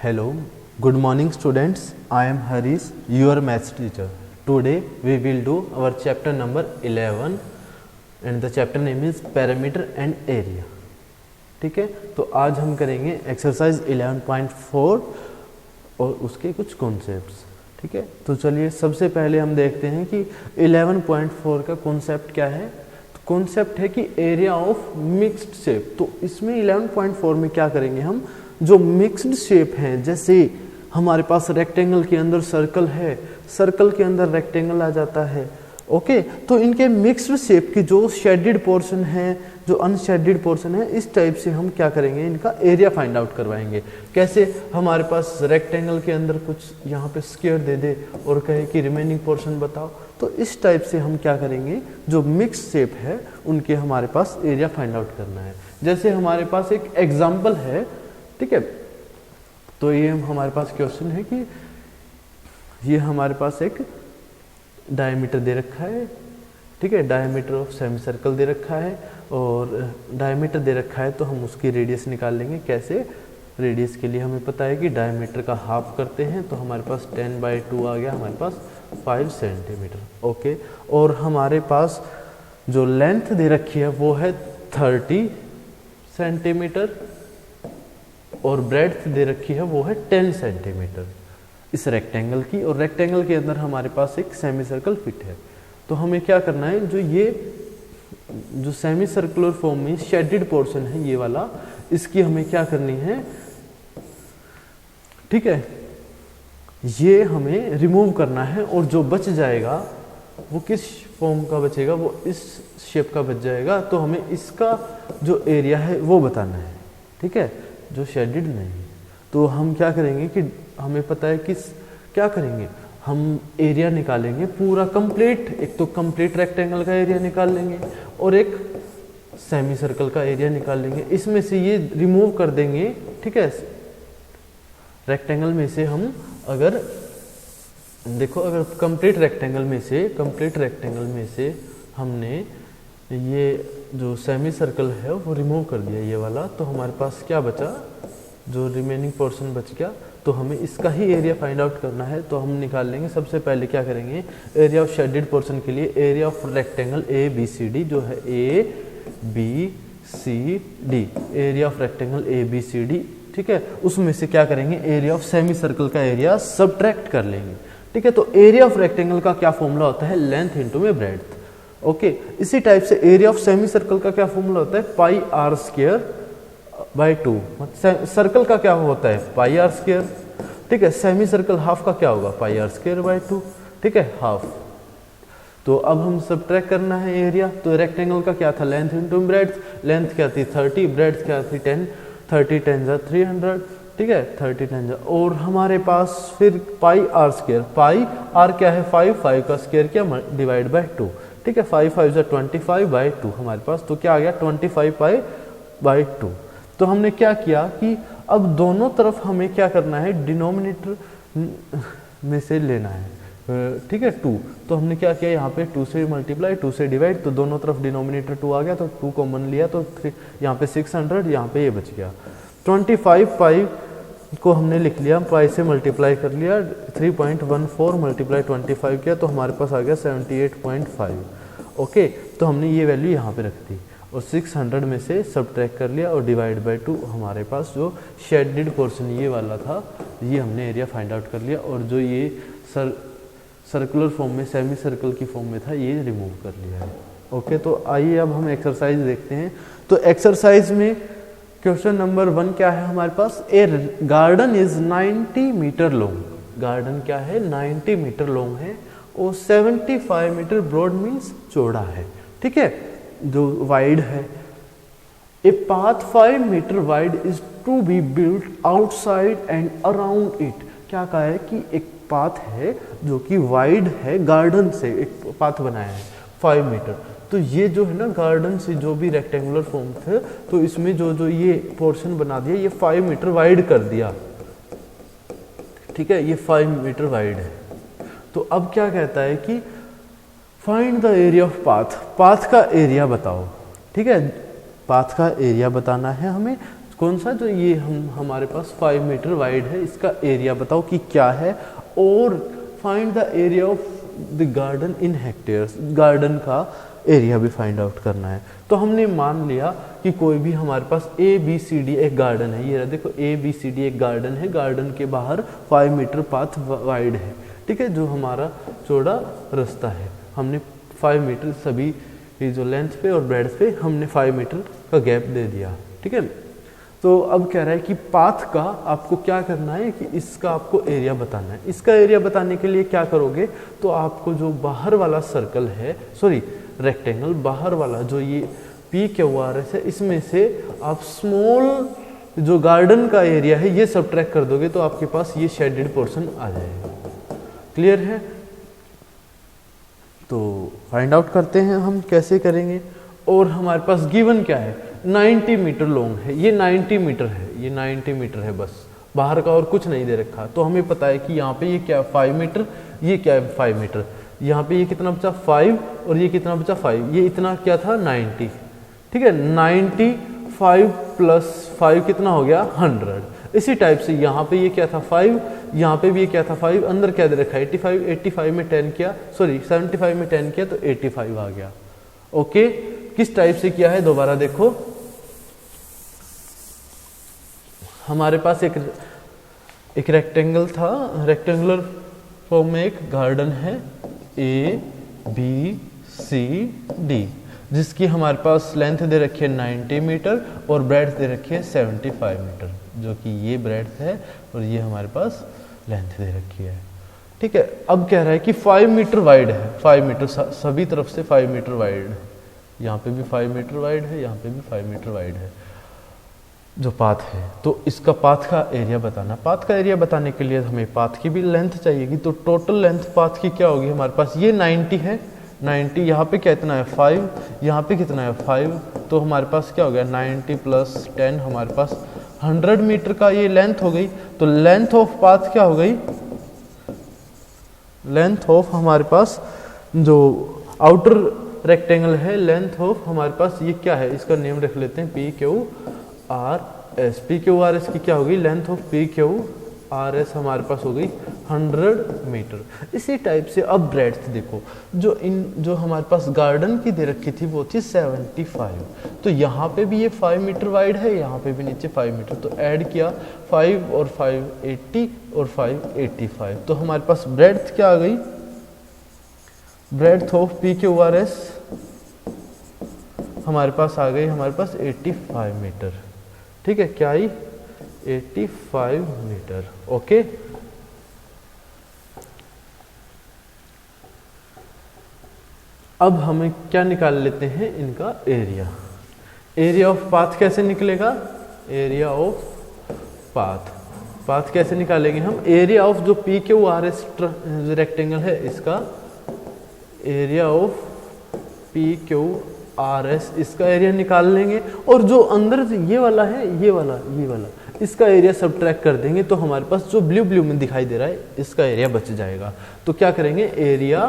Hello, good morning students. I am Harish, your maths teacher. Today we will do our chapter number 11 and the chapter name is Parameter and Area. ठीक है, तो आज हम करेंगे exercise 11.4 और उसके कुछ कॉन्सेप्ट्स. ठीक है, तो चलिए सबसे पहले हम देखते हैं कि 11.4 का कॉन्सेप्ट क्या है. तो कॉन्सेप्ट है कि एरिया ऑफ मिक्स्ड शेप. तो इसमें 11.4 में क्या करेंगे हम, जो मिक्स्ड शेप हैं, जैसे हमारे पास रेक्टेंगल के अंदर सर्कल है, सर्कल के अंदर रेक्टेंगल आ जाता है. ओके, तो इनके मिक्स्ड शेप की जो शेडेड पोर्शन है, जो अनशेडेड पोर्शन है, इस टाइप से हम क्या करेंगे, इनका एरिया फाइंड आउट करवाएंगे. कैसे, हमारे पास रेक्टेंगल के अंदर कुछ यहाँ पे स्क्वायर दे दे और कहे कि रिमेनिंग पोर्शन बताओ, तो इस टाइप से हम क्या करेंगे, जो मिक्स्ड शेप है उनके हमारे पास एरिया फाइंड आउट करना है. जैसे हमारे पास एक एग्जाम्पल है. ठीक है, तो ये हमारे पास क्वेश्चन है कि ये हमारे पास एक डायमीटर दे रखा है. ठीक है, डायमीटर ऑफ सेमी सर्कल दे रखा है और डायमीटर दे रखा है, तो हम उसकी रेडियस निकाल लेंगे. कैसे, रेडियस के लिए हमें पता है कि डायमीटर का हाफ करते हैं, तो हमारे पास 10/2 आ गया, हमारे पास 5 सेंटीमीटर. ओके, और हमारे पास जो लेंथ दे रखी है वो है 30 सेंटीमीटर और ब्रेड्थ दे रखी है वो है 10 सेंटीमीटर इस रेक्टेंगल की. और रेक्टेंगल के अंदर हमारे पास एक सेमी सर्कल फिट है. तो हमें क्या करना है, जो सेमी सर्कुलर फॉर्म में शेडेड पोर्शन है ये वाला, इसकी हमें क्या करनी है. ठीक है, ये हमें रिमूव करना है और जो बच जाएगा वो किस फॉर्म का बचेगा, वो इस शेप का बच जाएगा. तो हमें इसका जो एरिया है वो बताना है. ठीक है, जो शेडेड नहीं. तो हम क्या करेंगे कि हमें पता है कि क्या करेंगे, हम एरिया निकालेंगे पूरा कंप्लीट. एक तो कंप्लीट रेक्टेंगल का एरिया निकाल लेंगे और एक सेमी सर्कल का एरिया निकाल लेंगे. इसमें से ये रिमूव कर देंगे. ठीक है, रेक्टेंगल में से हम अगर देखो, अगर कंप्लीट रेक्टेंगल में से हमने ये जो सेमी सर्कल है वो रिमूव कर दिया ये वाला, तो हमारे पास क्या बचा, जो रिमेनिंग पोर्शन बच गया. तो हमें इसका ही एरिया फाइंड आउट करना है. तो हम निकाल लेंगे. सबसे पहले क्या करेंगे, एरिया ऑफ शेडेड पोर्शन के लिए एरिया ऑफ रेक्टेंगल ABCD जो है ABCD, area of rectangle ABCD. ठीक है, उसमें से क्या करेंगे, एरिया ऑफ सेमी सर्कल का एरिया सबट्रैक्ट कर लेंगे. ठीक है, तो एरिया ऑफ रेक्टेंगल का क्या फॉर्मूला होता है, लेंथ इंटू में ब्रेड्थ. ओके, इसी टाइप से एरिया ऑफ सेमी सर्कल का क्या फॉर्मूला होता है, πr²/2. सर्कल का क्या होता है, πr². ठीक है, सेमी सर्कल हाफ का क्या होगा, πr²/2. ठीक है, हाफ. तो अब हम सबट्रैक्ट करना है एरिया. तो रेक्टेंगल का क्या था, लेंथ इंटू ब्रेड्थ. लेंथ क्या थी 30, ब्रेड्थ क्या थी 10. 30 10 300. ठीक है, 30 10, और हमारे पास फिर πr². πr क्या है, 5 का स्क्वायर क्या, /2. ठीक है, 5 5 25/2 हमारे पास. तो क्या आ गया, 25π/2. तो हमने क्या किया कि अब दोनों तरफ हमें क्या करना है, डिनोमिनेटर में से लेना है. ठीक है, 2. तो हमने क्या किया, यहाँ पे 2 से मल्टीप्लाई, 2 से डिवाइड, तो दोनों तरफ डिनोमिनेटर 2 आ गया, तो 2 कॉमन लिया, तो यहाँ पे 600, यहाँ पे ये बच गया. 25π को हमने लिख लिया, पाई से मल्टीप्लाई कर लिया, 3.14 मल्टीप्लाई 25 किया, तो हमारे पास आ गया 78.5. ओके, तो हमने ये वैल्यू यहाँ पे रख दी और 600 में से सबट्रैक्ट कर लिया और /2 हमारे पास जो शेडेड पोर्शन ये वाला था, ये हमने एरिया फाइंड आउट कर लिया. और जो ये सर्कुलर फॉर्म में, सेमी सर्कल की फॉर्म में था, ये रिमूव कर लिया है. ओके, तो आइए अब हम एक्सरसाइज देखते हैं. तो एक्सरसाइज में क्वेश्चन नंबर 1 क्या है हमारे पास, a garden is 90 metre long. Garden क्या है, 90 मीटर लॉन्ग है और 75 मीटर ब्रॉड मीन्स चौड़ा है. ठीक है, जो वाइड है. A path 5 metre wide is to be built outside and around it. क्या कहा है कि एक पाथ है जो कि वाइड है, गार्डन से एक पाथ बनाया है 5 मीटर. तो ये जो है ना, गार्डन से जो भी रेक्टेंगुलर फॉर्म थे, तो इसमें जो ये पोर्शन बना दिया, ये 5 मीटर वाइड कर दिया. ठीक है, ये 5 मीटर वाइड है. तो अब क्या कहता है कि find the area of path. Path का एरिया बताओ. ठीक है, पाथ का एरिया बताना है हमें. कौन सा, जो ये हमारे पास 5 मीटर वाइड है, इसका एरिया बताओ कि क्या है, और find the area of the garden in hectares, garden का एरिया भी फाइंड आउट करना है। तो हमने मान लिया कि कोई भी हमारे पास ABCD एक गार्डन है, ये रहा देखो ABCD एक गार्डन है, गार्डन के बाहर 5 मीटर पाथ वाइड है, ठीक है, जो हमारा चौड़ा रास्ता है, हमने 5 मीटर सभी ये जो लेंथ पे और ब्रेड्थ पे हमने 5 मीटर का गैप दे दिया, ठीक है। तो अब कह रहा है कि पाथ का आपको क्या करना है कि इसका आपको एरिया बताना है। इसका एरिया बताने के लिए क्या करोगे, तो आपको जो बाहर वाला सर्कल है, सॉरी रेक्टेंगल, बाहर वाला जो ये PQRS है, इसमें से आप स्मॉल जो गार्डन का एरिया है ये सब्ट्रैक्ट कर दोगे, तो आपके पास ये शेडेड पोर्शन आ जाएगा। क्लियर है? तो फाइंड आउट करते हैं हम, कैसे करेंगे। और हमारे पास गिवन क्या है, 90 मीटर लॉन्ग है, ये 90 मीटर है, ये 90 मीटर है, बस बाहर का और कुछ नहीं दे रखा। तो हमें पता है कि यहाँ पे ये क्या है 5 मीटर, ये क्या है 5 मीटर, यहाँ पे ये कितना बचा 5 और ये कितना बचा 5, ये इतना क्या था 90, ठीक है। 95 प्लस 5 कितना हो गया 100। इसी टाइप से यहाँ पे ये क्या था 5, यहाँ पे भी ये क्या था 5, अंदर क्या दे रखा है 85, 85 में 10 किया, सॉरी 75 में 10 किया तो 85 आ गया। ओके, किस टाइप से किया है दोबारा देखो, हमारे पास एक रेक्टेंगल था, रेक्टेंगुलर फॉर्म में एक गार्डन है ABCD, जिसकी हमारे पास लेंथ दे रखी है 90 मीटर और ब्रेड्थ दे रखी है 75 मीटर, जो कि ये ब्रेड्थ है और ये हमारे पास लेंथ दे रखी है, ठीक है। अब कह रहा है कि 5 मीटर वाइड है, 5 मीटर सभी तरफ से 5 मीटर वाइड, यहाँ पे भी 5 मीटर वाइड है, यहाँ पे भी 5 मीटर वाइड है जो पाथ है। तो इसका पाथ का एरिया बताना, पाथ का एरिया बताने के लिए हमें पाथ की भी लेंथ चाहिएगी। तो टोटल लेंथ पाथ की क्या होगी हमारे पास, ये 90 है, 90 यहाँ पे कितना है 5, यहाँ पे कितना है 5, तो हमारे पास क्या हो गया 90 प्लस 10, हमारे पास 100 मीटर का ये लेंथ हो गई। तो लेंथ ऑफ पाथ क्या हो गई, लेंथ ऑफ हमारे पास जो आउटर रेक्टेंगल है, लेंथ ऑफ हमारे पास ये क्या है, इसका नेम रख लेते हैं PQRS। PQRS की क्या होगी, लेंथ ऑफ PQRS हमारे पास हो गई 100 मीटर। इसी टाइप से अब ब्रेड्थ देखो, जो हमारे पास गार्डन की दे रखी थी वो थी 75, तो यहाँ पे भी ये 5 मीटर वाइड है, यहाँ पे भी नीचे 5 मीटर, तो ऐड किया 5 और 5 80 और 5 85, तो हमारे पास ब्रेड्थ क्या आ गई, ब्रेड्थ ऑफ PQRS हमारे पास आ गई, हमारे पास 85 मीटर, ठीक है, क्या आई 85 मीटर। ओके, अब हमें क्या निकाल लेते हैं, इनका एरिया। एरिया ऑफ पाथ कैसे निकलेगा, एरिया ऑफ पाथ, पाथ कैसे निकालेंगे हम, एरिया ऑफ जो PQRS रेक्टेंगल है इसका एरिया ऑफ PQRS, इसका एरिया निकाल लेंगे, और जो अंदर ये वाला है, ये वाला इसका एरिया सब्ट्रैक्ट कर देंगे, तो हमारे पास जो ब्लू ब्लू में दिखाई दे रहा है इसका एरिया बच जाएगा। तो क्या करेंगे, एरिया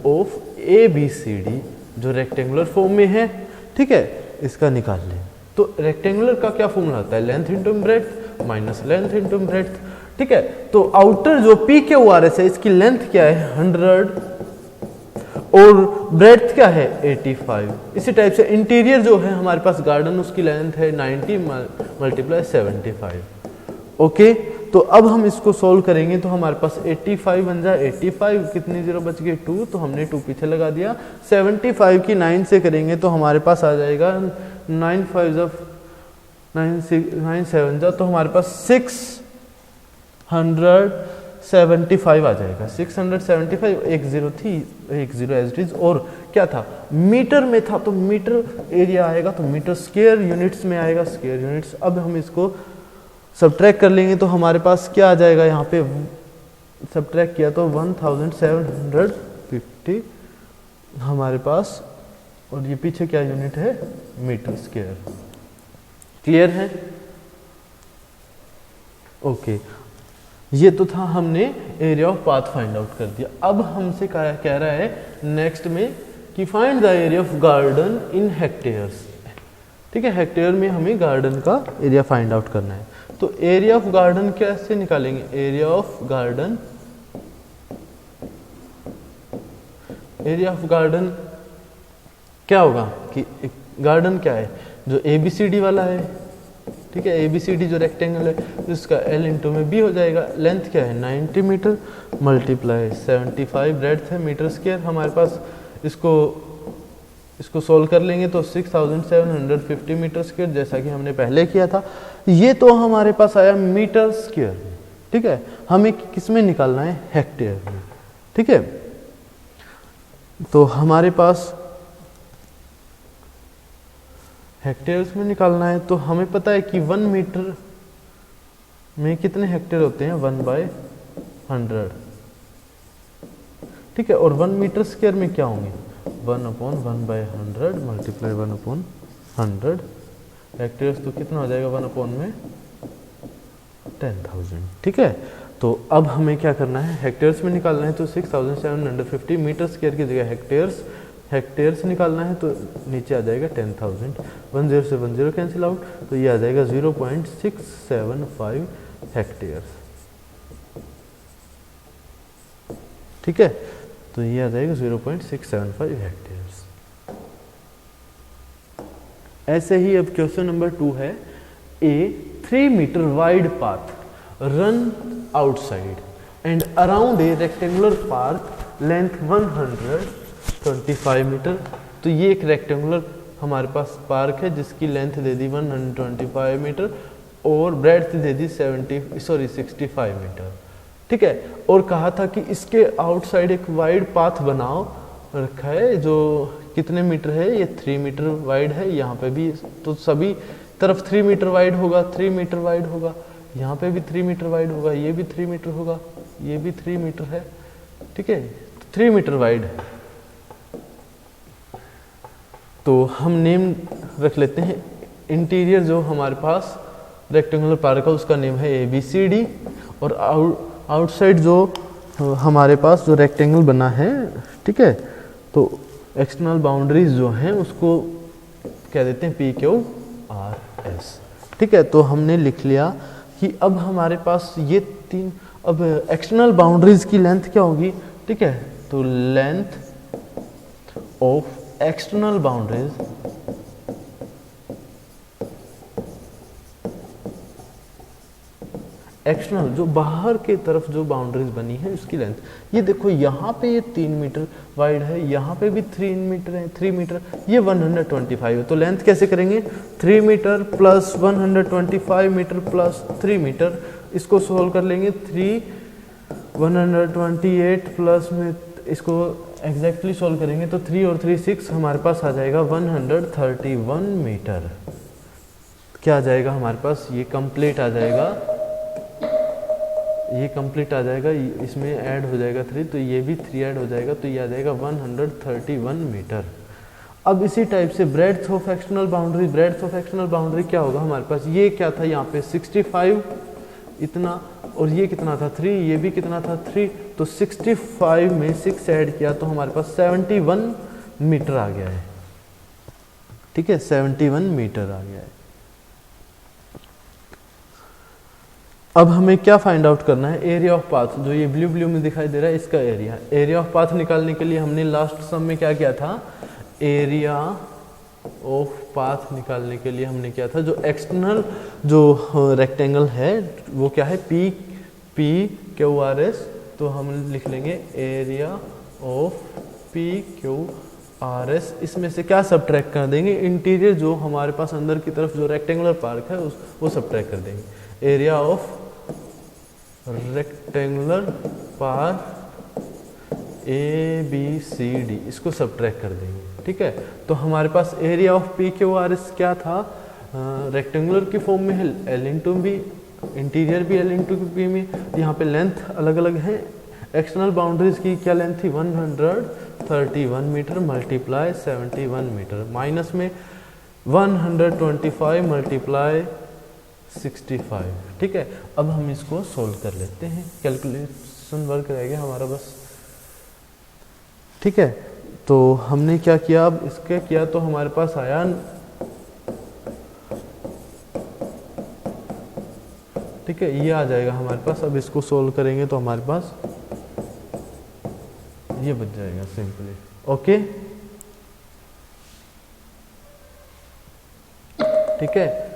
ऑफ ABCD जो रेक्टेंगुलर फॉर्म में है, ठीक है, इसका निकाल लें। तो रेक्टेंगुलर का क्या फॉर्मूला होता है, length into breadth minus length into breadth, ठीक है। तो आउटर जो PQRS है इसकी लेंथ क्या है 100 और ब्रेड्थ क्या है 85। इसी टाइप से इंटीरियर जो है हमारे पास गार्डन, उसकी लेंथ है 90 मल्टीप्लाई 75। ओके, तो अब हम इसको सोल्व करेंगे, तो हमारे पास 85 बन जाए, 85 कितनी जीरो बच गए 2, तो हमने 2 पीछे लगा दिया। 75 की 9 से करेंगे तो हमारे पास आ जाएगा 9 5 9 7 जा, तो हमारे पास 675 आ जाएगा, 675। एक जीरो थी, एक जीरो एज इट इज, और क्या था मीटर में था, तो मीटर एरिया आएगा, तो मीटर स्क्वायर यूनिट्स में आएगा, स्क्वायर यूनिट्स। अब हम इसको सब्ट्रैक्ट कर लेंगे तो हमारे पास क्या आ जाएगा, यहाँ पे सब्ट्रैक्ट किया तो 1750 हमारे पास, और ये पीछे क्या यूनिट है मीटर स्क्वायर। क्लियर है? ओके, ये तो था, हमने area of path find out कर दिया। अब हमसे कह रहा है नेक्स्ट में कि find the area of garden in hectares. ठीक है, हेक्टेयर में हमें गार्डन का एरिया फाइंड आउट करना है। तो एरिया ऑफ गार्डन कैसे निकालेंगे? Area of garden, area of garden क्या होगा कि गार्डन क्या है, जो ABCD वाला है, ठीक है, ABCD जो रेक्टेंगल है, तो इसका L इंटू में B हो जाएगा। लेंथ क्या है 90 मीटर मल्टीप्लाई 75 ब्रेड्थ है मीटर स्क्वायर हमारे पास। इसको सोल्व कर लेंगे तो 6750 मीटर स्क्वायर, जैसा कि हमने पहले किया था। ये तो हमारे पास आया मीटर स्क्वायर में, ठीक है। हमें किस में निकालना है? हेक्टेयर में, ठीक है। तो हमारे पास हेक्टेयर्स में निकालना है, तो हमें पता है कि 1 मीटर में कितने हेक्टेयर होते हैं? 1/100, ठीक है। और 1 मीटर स्क्वायर में क्या होंगे? 1/100 मल्टीप्लाई 1/100 हेक्टेयर्स, तो कितना हो जाएगा 1/10,000, ठीक है। तो अब हमें क्या करना है? हेक्टेयर्स में निकालना है, तो 6750 मीटर स्क्वायर की जगह हेक्टेयर्स निकालना है, तो नीचे आ जाएगा 10,000। 10 से 10 कैंसिल आउट, तो ये आ जाएगा 0.675 हेक्टेयर्स, ठीक है। तो ये आ जाएगा 0.675 हेक्टेयर्स। ऐसे ही अब क्वेश्चन नंबर 2 है, a 3 metre wide path run outside and around a rectangular park length 125 metre. तो ये एक रेक्टेंगुलर हमारे पास पार्क है जिसकी लेंथ दे दी 125 मीटर और ब्रेड्थ दे दी 65 मीटर, ठीक है। और कहा था कि इसके आउटसाइड एक वाइड पाथ बनाओ रखा है, जो कितने मीटर है? ये 3 मीटर वाइड है। यहाँ पे भी तो सभी तरफ 3 मीटर वाइड होगा, 3 मीटर वाइड होगा, यहाँ पे भी 3 मीटर वाइड होगा, ये भी 3 मीटर होगा, ये भी 3 मीटर है, ठीक है। 3 मीटर वाइड है। तो हम नेम रख लेते हैं, इंटीरियर जो हमारे पास रेक्टेंगुलर पार्क है उसका नेम है ABCD, और आउटसाइड जो हमारे पास जो रेक्टेंगल बना है, ठीक है, तो एक्सटर्नल बाउंड्रीज जो हैं उसको क्या देते हैं? PQRS, ठीक है। तो हमने लिख लिया कि अब हमारे पास ये 3, अब एक्सटर्नल बाउंड्रीज की लेंथ क्या होगी, ठीक है। तो length of external boundaries external जो बाहर की तरफ जो बाउंड्रीज बनी है उसकी लेंथ, ये देखो यहाँ पे ये 3 मीटर वाइड है, यहाँ पे भी 3 मीटर है, 3 मीटर, ये 125 है। तो लेंथ कैसे करेंगे? 3 metre plus 125 metre plus 3 metre, इसको सोल्व कर लेंगे। 128 प्लस में इसको एग्जैक्टली सोल्व करेंगे तो 3 और 3 6 हमारे पास आ जाएगा 131 मीटर। क्या आ जाएगा हमारे पास? ये कंप्लीट आ जाएगा, ये कंप्लीट आ जाएगा, इसमें ऐड हो जाएगा 3, तो ये भी 3 ऐड हो जाएगा, तो ये आ जाएगा 131 मीटर। अब इसी टाइप से ब्रेड्थ ऑफ एक्सटर्नल बाउंड्री क्या होगा हमारे पास? ये क्या था यहाँ पे 65 इतना, और ये कितना था 3, ये भी कितना था 3, तो 65 में 6 ऐड किया तो हमारे पास 71 मीटर आ गया है, ठीक है, 71 मीटर आ गया है। अब हमें क्या फाइंड आउट करना है? एरिया ऑफ पाथ, जो ये ब्लू में दिखाई दे रहा है इसका एरिया ऑफ पाथ निकालने के लिए हमने लास्ट सम में क्या किया था? एरिया ऑफ पाथ निकालने के लिए हमने किया था, जो एक्सटर्नल जो रेक्टेंगल है वो क्या है? PQRS, तो हम लिख लेंगे एरिया ऑफ PQRS। इसमें से क्या सब्ट्रैक्ट कर देंगे? इंटीरियर जो हमारे पास अंदर की तरफ जो रेक्टेंगुलर पार्क है वो सब्ट्रैक्ट कर देंगे। Area of rectangular park ABCD, इसको सब्ट्रैक्ट कर देंगे, ठीक है। तो हमारे पास एरिया ऑफ PQRS क्या था? रेक्टेंगुलर की फॉर्म में है L इंटू बी, इंटीरियर भी L इंटू बी में। यहाँ पे लेंथ अलग अलग है। एक्सटर्नल बाउंड्रीज की क्या लेंथ थी? 131 मीटर मल्टीप्लाई 71 मीटर, माइनस में 125 मल्टीप्लाई 65, ठीक है। अब हम इसको सोल्व कर लेते हैं, कैलकुलेशन वर्क रहेगा हमारा बस, ठीक है। तो हमने क्या किया? अब इसके किया तो हमारे पास आया ठीक है, ये आ जाएगा हमारे पास। अब इसको सोल्व करेंगे तो हमारे पास ये बच जाएगा सिंपली। ओके, ठीक है।